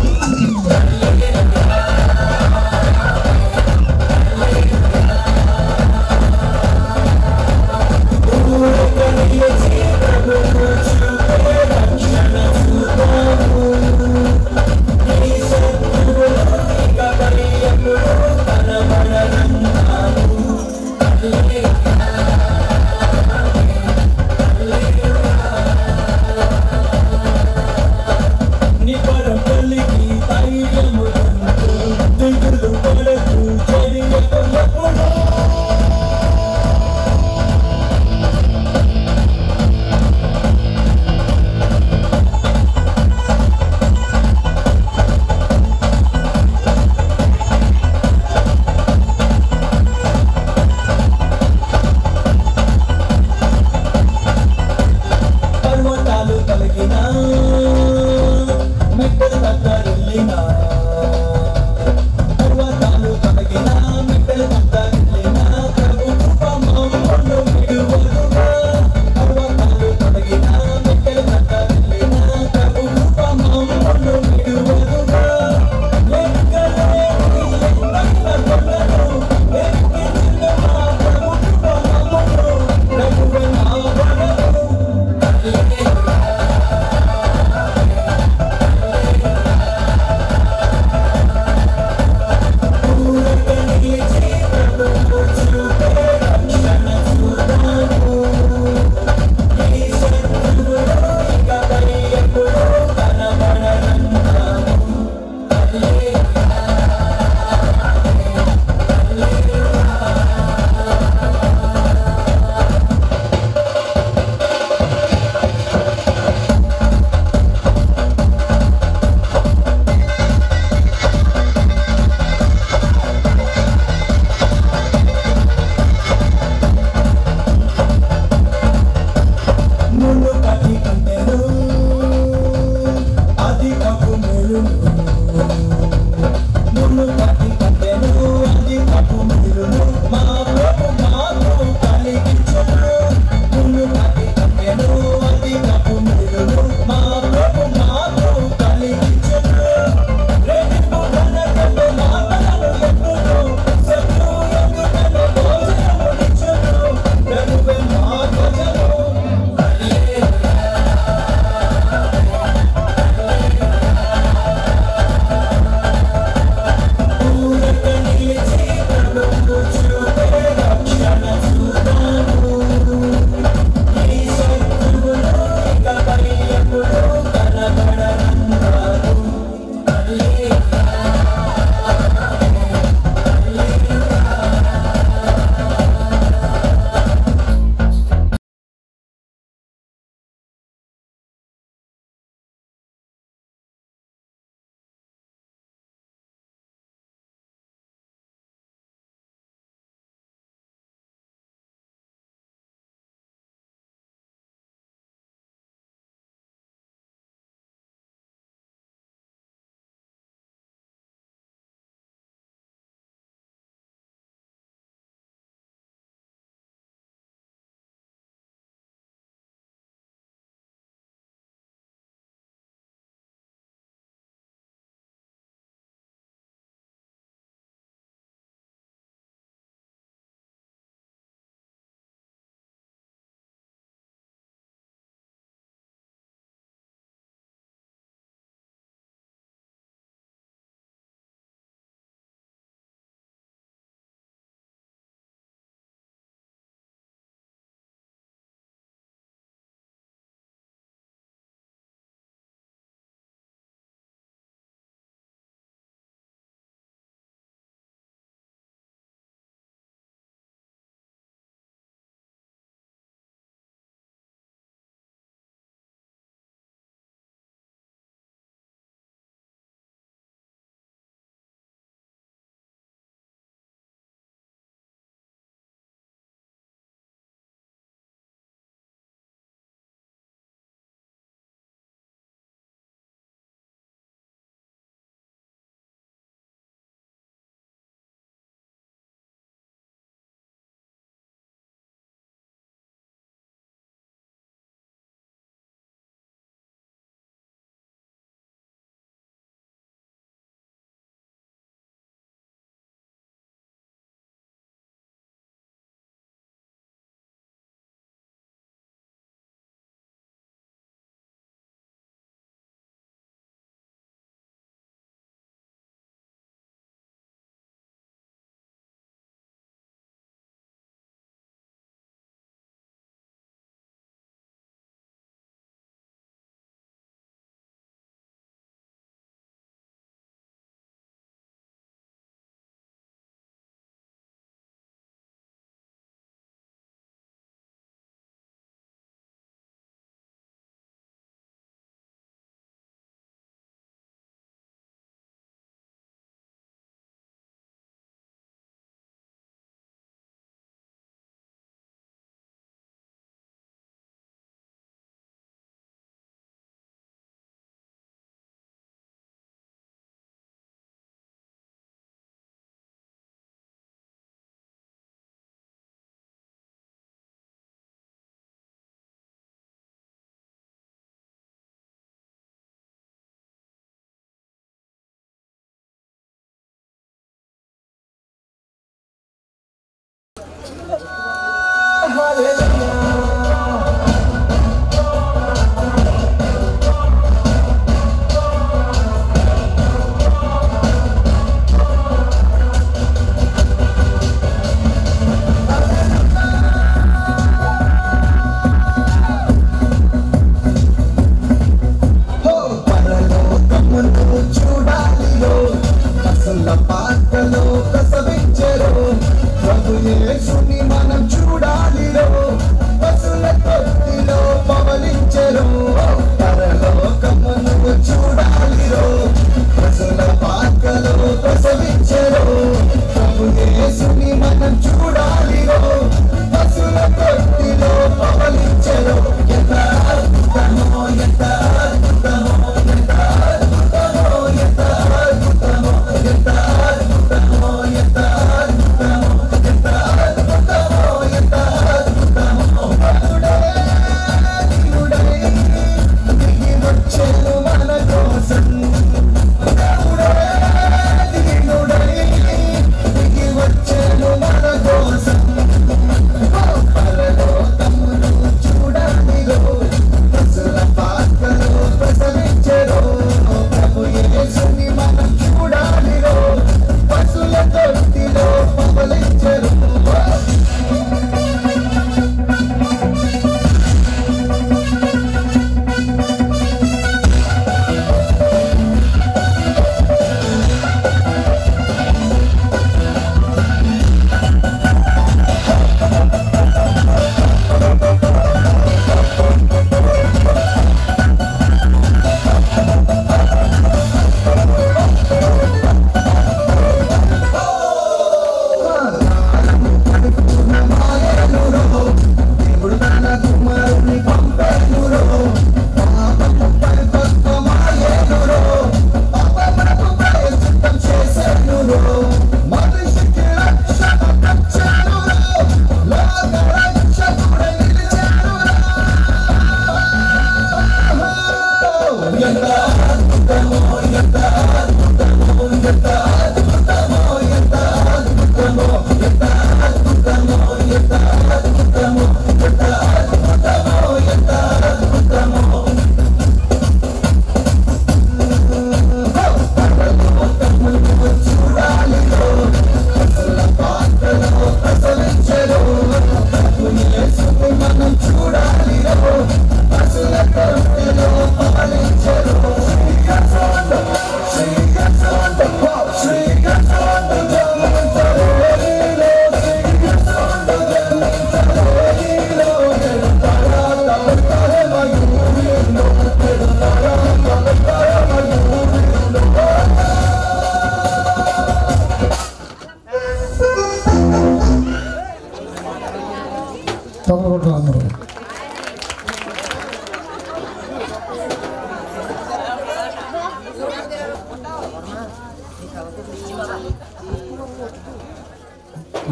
అందరూ.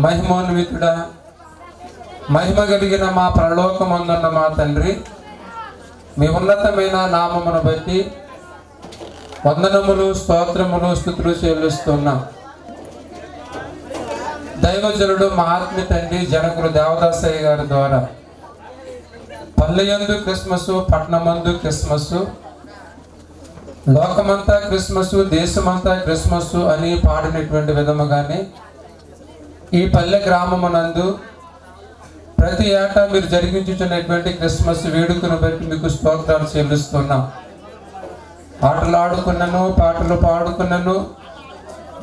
మహిమోన్వితుడా, మహిమ కలిగిన మా పరలోకమందున్న మా తండ్రి, మీ ఉన్నతమైన నామమును బట్టి వందనములు, స్తోత్రములు, స్తుతులు చెల్లిస్తున్నాం. దైవజనుడు మా ఆత్మీయ తండ్రి జనకులు దేవదాసయ్య గారి ద్వారా పల్లెయందు క్రిస్మస్, పట్టణమందు క్రిస్మస్, లోకమంతా క్రిస్మస్, దేశమంతా క్రిస్మస్ అని పాడినటువంటి విధముగానే ఈ పల్లె గ్రామమునందు ప్రతి ఏటా మీరు జరిగించుతున్నటువంటి క్రిస్మస్ వేడుకను బట్టి మీకు స్తోత్రాలు చెల్లిస్తున్నాం. ఆటలు ఆడుకున్నను, పాటలు పాడుకున్నను,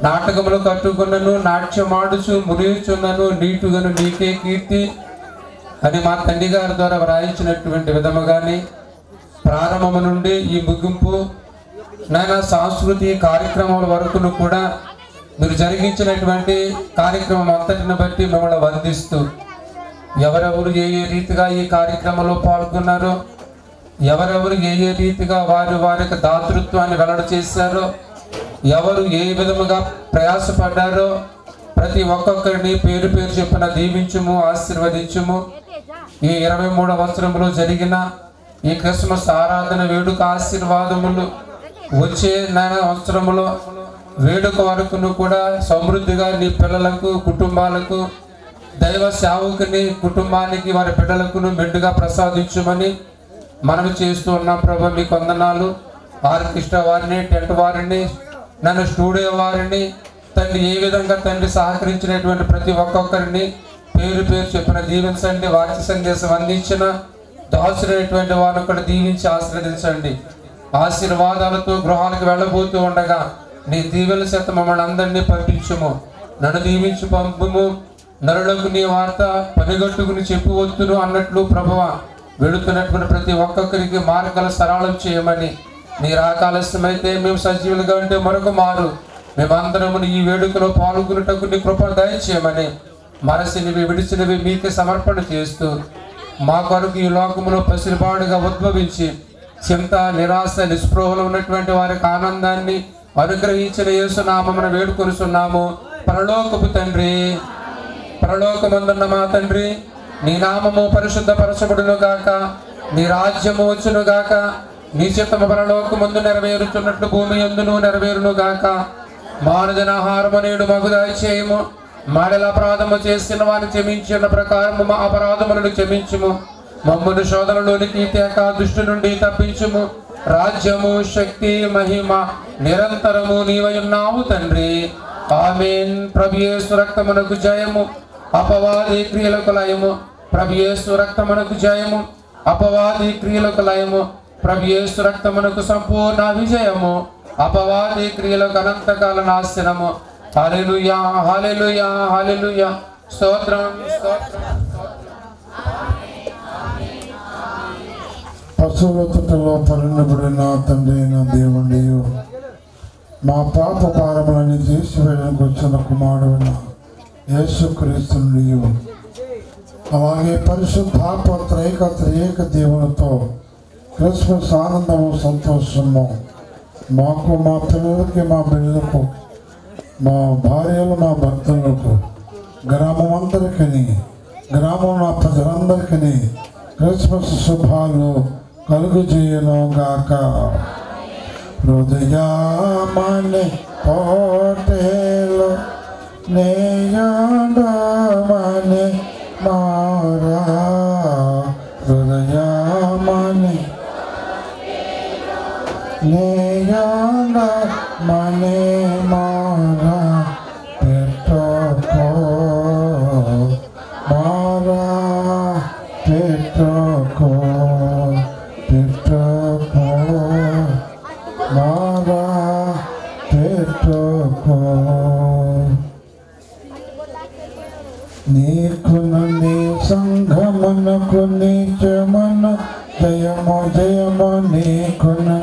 నాటకములు కట్టుకున్నను, నాట్యం ఆడుచు మురియుచున్నను, నీటుగను నీకే కీర్తి అని మా తండ్రి గారి ద్వారా వ్రాయించినటువంటి విధముగానే ప్రారంభము నుండి ఈ ముగింపు నాయన సాంస్కృతిక కార్యక్రమాల వరకును కూడా మీరు జరిగించినటువంటి కార్యక్రమం అంతటిని బట్టి మిమ్మల్ని వందిస్తూ, ఎవరెవరు ఏ ఏ రీతిగా ఈ కార్యక్రమంలో పాల్గొన్నారో, ఎవరెవరు ఏ ఏ రీతిగా వారి దాతృత్వాన్ని వెల్లడి చేశారో, ఎవరు ఏ విధముగా ప్రయాసపడ్డారో ప్రతి ఒక్కొక్కరిని పేరు పేరు చొప్పున దీవించుము, ఆశీర్వదించుము. ఈ 23వ సంవత్సరంలో జరిగిన ఈ క్రిస్మస్ ఆరాధన వేడుక ఆశీర్వాదములు వచ్చే సంవత్సరంలో వేడుక వరకును కూడా సమృద్ధిగా నీ పిల్లలకు, కుటుంబాలకు, దైవ సేవకుని కుటుంబానికి, వారి బిడ్డలకును మెండుగా ప్రసాదించమని మనం చేస్తూ ఉన్నాం. ప్రభు మీకు వందనాలు. ఆర్కెస్ట్రా వారిని, టెంట్ వారిని, నన్ను స్టూడియో వారిని తండ్రి ఏ విధంగా తండ్రి సహకరించినటువంటి ప్రతి ఒక్కొక్కరిని పేరు పేరు చెప్పిన దీవించండి. వాక్య సందేశం అందించిన దాసులైనటువంటి వారిని కూడా దీవించి ఆశీర్వదించండి. ఆశీర్వాదాలతో గృహాలకు వెళ్ళబోతూ ఉండగా నీ దీవెల చేత మమ్మల్ని అందరినీ పంపించుము. నన్ను దీవించి పంపుము. నరులకు నీ వార్త పనిగట్టుకుని చెప్పవచ్చును అన్నట్లు ప్రభువ వెళుతున్నటువంటి ప్రతి ఒక్కొక్కరికి మార్గాలు సరళం చేయమని, మీరు ఆలస్యమైతే మేము సజీవులుగా ఉంటే మరొక మారు మేమందరము ఈ వేడుకలో పాల్గొనుటకు నీ కృప దయచేయమని, మనసినివి విడిచినవి మీకే సమర్పణ చేస్తూ మా కొరకు ఈ లోకములో పసిరిపాడుగా ఉద్భవించి చింత, నిరాశ, నిస్పృహలో ఉన్నటువంటి వారికి ఆనందాన్ని అనుగ్రహించిన యేసునామమున వేడుకొనుచున్నాము. పరలోకపు తండ్రి, పరలోకమందున్న మా తండ్రి, నీ నామము పరిశుద్ధపరచబడును గాక, నీ రాజ్యము వచ్చును గాక, నీ చిత్తము పరలోకమందు నెరవేరుచున్నట్లు భూమి యందును నెరవేరును గాక. మానదనాహారము నేడు మాకు దయచేయము. మాడల అపరాధము చేసిన వారిని క్షమించిన ప్రకారము మా అపరాధములను క్షమించుము. మమ్మల్ని శోధనలోనికి తేక దుష్టు నుండి తప్పించుము. రాజ్యము, శక్తి, మహిమ నిరంతరము నీవయున్నావు తండ్రి. ఆమేన్. ప్రభు యేసు రక్తమునకు జయము, అపవాది క్రియలకు లయము. ప్రభు యేసు రక్తమునకు జయము, అపవాది క్రియలకు లయము. ప్రభు యేసు రక్తమునకు సంపూర్ణ విజయము, అపవాది క్రియలకు అనంతకాల నాశనము. హల్లెలూయా, హల్లెలూయా, హల్లెలూయా. స్తోత్రం, స్తోత్రం. పశువుల తొట్టలో పరిణబడిన తండ్రి అయిన దేవుడియు, మా పాప భారములని తీసివేయడానికి వచ్చిన కుమారుడైన యేసుక్రీస్తునియు, అలాగే పరిశుద్ధాత్మ త్రైక దేవునితో క్రిస్మస్ ఆనందము, సంతోషము మాకు, మా పిల్లలకి, మా బిడ్డలకు, మా భార్యలు, మా భర్తలకు, గ్రామం అందరికీ, గ్రామంలో ప్రజలందరికీ క్రిస్మస్ శుభాలు కలుగు చేయను గాక. హృదయమనే కోటెలో నేయడమనే మారా, హృదయమనే నేయడమనే మారా, పెట్టుకో మారా, పెట్టుకో, పెట్టుకో మారా, పెట్టుకో. నీకును నీ సంఘమునకు నీచమను జయము, జయము. నీకును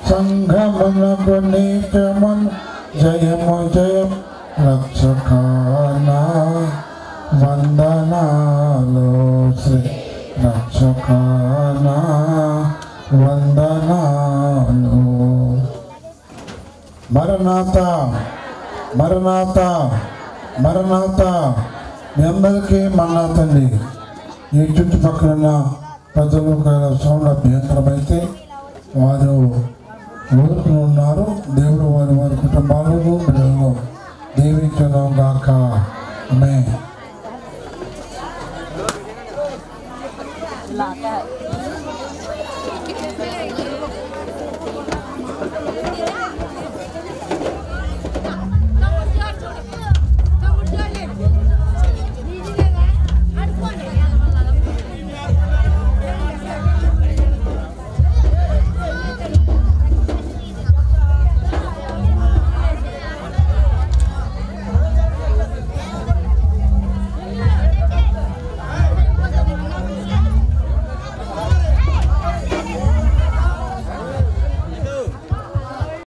సంఘమునకు నీచమను జయము, జయం. రక్షకానా వందనాలు, శ్రీ రక్షకానా వందనాలు. మరణాత మరణాత మరణాత మీ అందరికీ మరణాతండి. ఈ చుట్టుపక్కల ప్రజలు సౌండ్ అభ్యంతరమైతే వారు ఊరుకుని ఉన్నారు. దేవుడు వారి వారి కుటుంబాలను బిడ్డలను దీవించడం గాక. ఆమేన్. Like that.